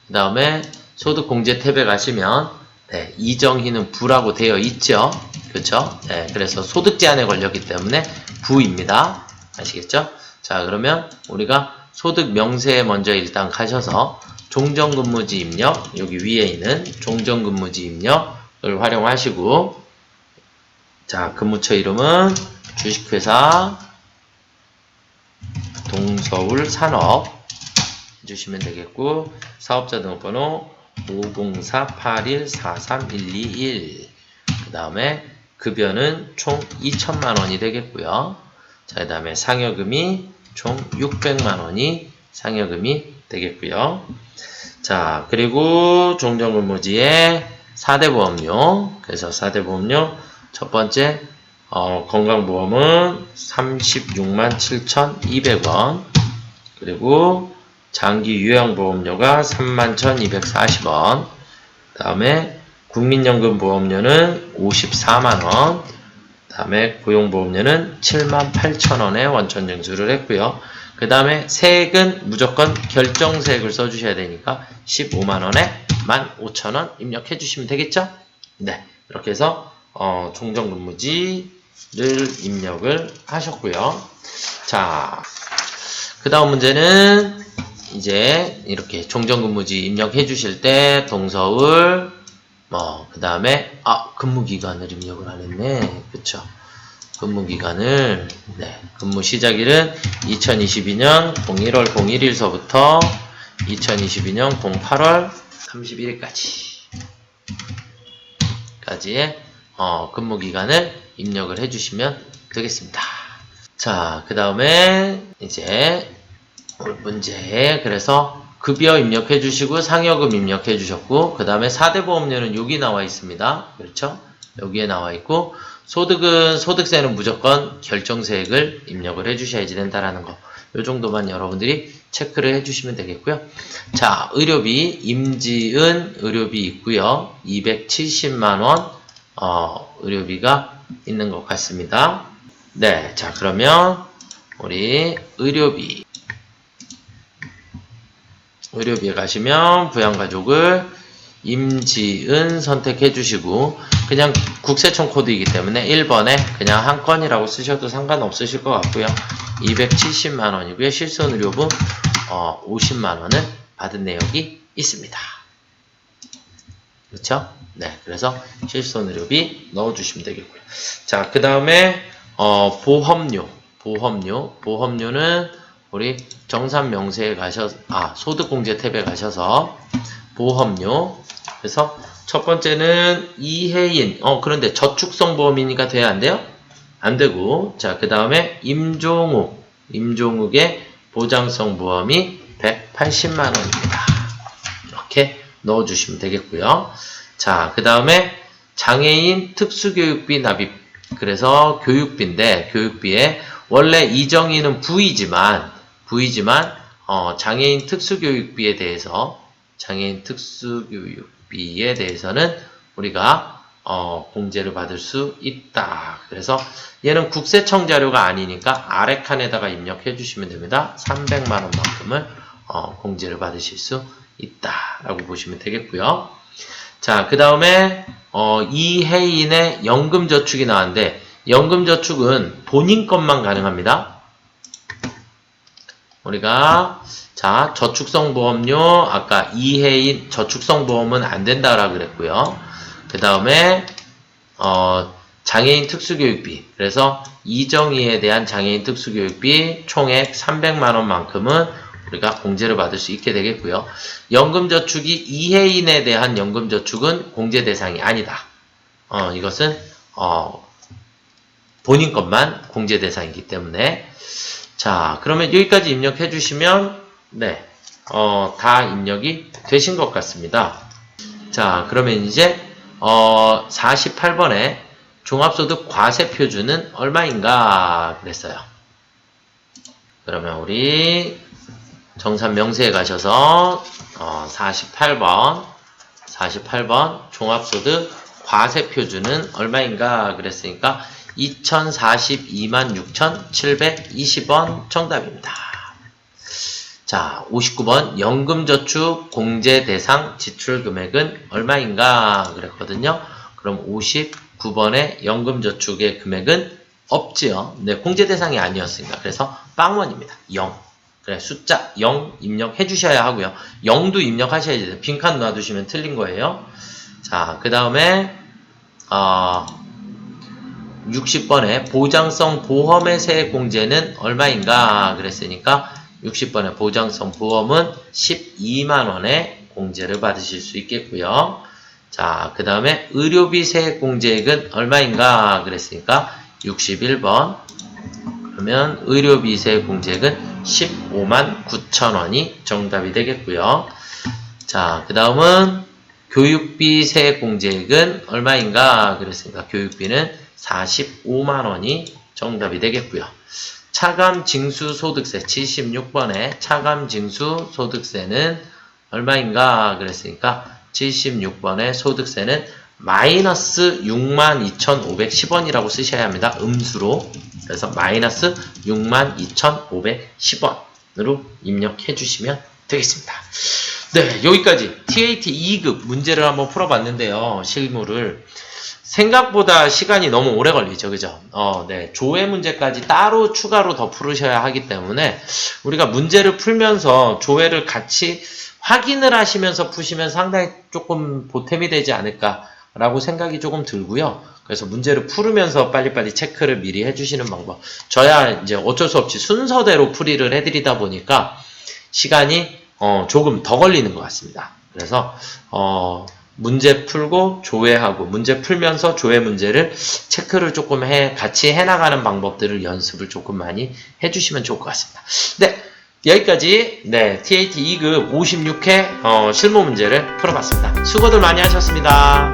그 다음에 소득공제 탭에 가시면 네, 이정희는 부라고 되어 있죠. 그렇죠? 네, 그래서 소득 제한에 걸렸기 때문에 부입니다. 아시겠죠? 자, 그러면 우리가 소득 명세에 먼저 일단 가셔서 종전근무지 입력, 여기 위에 있는 종전근무지 입력을 활용하시고, 자, 근무처 이름은 주식회사 동서울산업 해주시면 되겠고, 사업자 등록번호 504814321. 그 다음에 급여는 총 2천만원이 되겠고요. 자, 그 다음에 상여금이 총 600만원이 상여금이 되겠고요. 자, 그리고 종전근무지에 4대 보험료. 그래서 4대 보험료 첫 번째 건강보험은 36만 7,200원. 그리고 장기 요양보험료가 31,240원. 그 다음에 국민연금보험료는 54만원. 그 다음에 고용보험료는 78,000원에 원천징수를 했고요. 그 다음에 세액은 무조건 결정세액을 써주셔야 되니까 15만원에 15,000원 입력해 주시면 되겠죠? 네, 이렇게 해서 종전근무지를 입력을 하셨고요. 자, 그 다음 문제는 이제 이렇게 종전근무지 입력해 주실 때 동서울 그 다음에 근무기간을 입력을 안 했네. 그쵸? 근무기간을 근무 시작일은 2022년 01월 01일서부터 2022년 08월 31일까지의 근무기간을 입력을 해주시면 되겠습니다. 자, 그 다음에 이제 문제 그래서 급여 입력해 주시고 상여금 입력해 주셨고 그 다음에 4대 보험료는 여기 나와 있습니다. 그렇죠? 여기에 나와 있고 소득은 소득세는 무조건 결정세액을 입력을 해 주셔야지 된다라는 거. 요 정도만 여러분들이 체크를 해 주시면 되겠고요. 자, 의료비 임지은 의료비 있고요. 270만원 의료비가 있는 것 같습니다. 네, 자 그러면 우리 의료비에 가시면 부양가족을 임지은 선택해 주시고 그냥 국세청 코드이기 때문에 1번에 그냥 한 건이라고 쓰셔도 상관없으실 것 같고요. 270만원이고요. 실손의료분 50만원을 받은 내역이 있습니다. 그렇죠? 네, 그래서 실손의료비 넣어주시면 되겠고요. 자, 그 다음에 보험료는 우리 정산명세에 가셔서 소득공제 탭에 가셔서 보험료. 그래서 첫 번째는 이혜인. 그런데 저축성보험이니까 돼야 안 돼요? 안 되고. 자, 그 다음에 임종욱의 보장성보험이 180만원입니다. 이렇게 넣어주시면 되겠고요. 자, 그 다음에 장애인 특수교육비 납입. 그래서 교육비인데 교육비에 원래 이정희는 부이지만 장애인 특수교육비에 대해서는 우리가 공제를 받을 수 있다. 그래서 얘는 국세청 자료가 아니니까 아래 칸에다가 입력해 주시면 됩니다. 300만원만큼을 공제를 받으실 수 있다 라고 보시면 되겠고요. 자, 그 다음에 이해인의 연금저축이 나왔는데 연금저축은 본인 것만 가능합니다. 우리가 자 저축성보험료 아까 이해인 저축성보험은 안 된다라고 그랬고요. 그 다음에 장애인 특수교육비, 그래서 이정희에 대한 장애인 특수교육비 총액 300만원만큼은 우리가 공제를 받을 수 있게 되겠고요. 연금저축이 이해인에 대한 연금저축은 공제 대상이 아니다. 이것은 본인 것만 공제 대상이기 때문에 자, 그러면 여기까지 입력해 주시면 네, 다 입력이 되신 것 같습니다. 자, 그러면 이제 48번에 종합소득 과세표준은 얼마인가 그랬어요. 그러면 우리 정산 명세에 가셔서 48번 종합소득 과세표준은 얼마인가 그랬으니까 2042만6,720원 정답입니다. 자, 59번 연금저축 공제대상 지출금액은 얼마인가 그랬거든요. 그럼 59번의 연금저축의 금액은 없지요. 네, 공제대상이 아니었으니까. 그래서 빵원입니다. 0. 그래, 숫자 0 입력해 주셔야 하고요. 0도 입력하셔야 돼요. 빈칸 놔두시면 틀린 거예요. 자, 그 다음에 60번에 보장성 보험의 세액 공제는 얼마인가 그랬으니까 60번에 보장성 보험은 12만원의 공제를 받으실 수 있겠고요. 자, 그 다음에 의료비 세액 공제액은 얼마인가 그랬으니까 61번. 그러면 의료비 세액 공제액은 15만 9천원이 정답이 되겠고요. 자, 그 다음은 교육비 세액 공제액은 얼마인가 그랬으니까 교육비는 45만원이 정답이 되겠고요. 차감징수소득세 76번에 차감징수소득세는 얼마인가 그랬으니까 76번의 소득세는 마이너스 62,510원이라고 쓰셔야 합니다. 음수로. 그래서 마이너스 62,510원으로 입력해 주시면 되겠습니다. 네, 여기까지 TAT 2급 문제를 한번 풀어봤는데요. 실무를. 생각보다 시간이 너무 오래 걸리죠. 그죠? 네. 조회 문제까지 따로 추가로 더 풀으셔야 하기 때문에 우리가 문제를 풀면서 조회를 같이 확인을 하시면서 푸시면 상당히 조금 보탬이 되지 않을까라고 생각이 조금 들고요. 그래서 문제를 풀으면서 빨리빨리 체크를 미리 해주시는 방법. 저야 이제 어쩔 수 없이 순서대로 풀이를 해드리다 보니까 시간이 조금 더 걸리는 것 같습니다. 그래서 문제 풀고 조회하고 문제 풀면서 조회 문제를 체크를 조금 같이 해나가는 방법들을 연습을 조금 많이 해주시면 좋을 것 같습니다. 네, 여기까지 네, TAT 2급 56회 실무 문제를 풀어봤습니다. 수고들 많이 하셨습니다.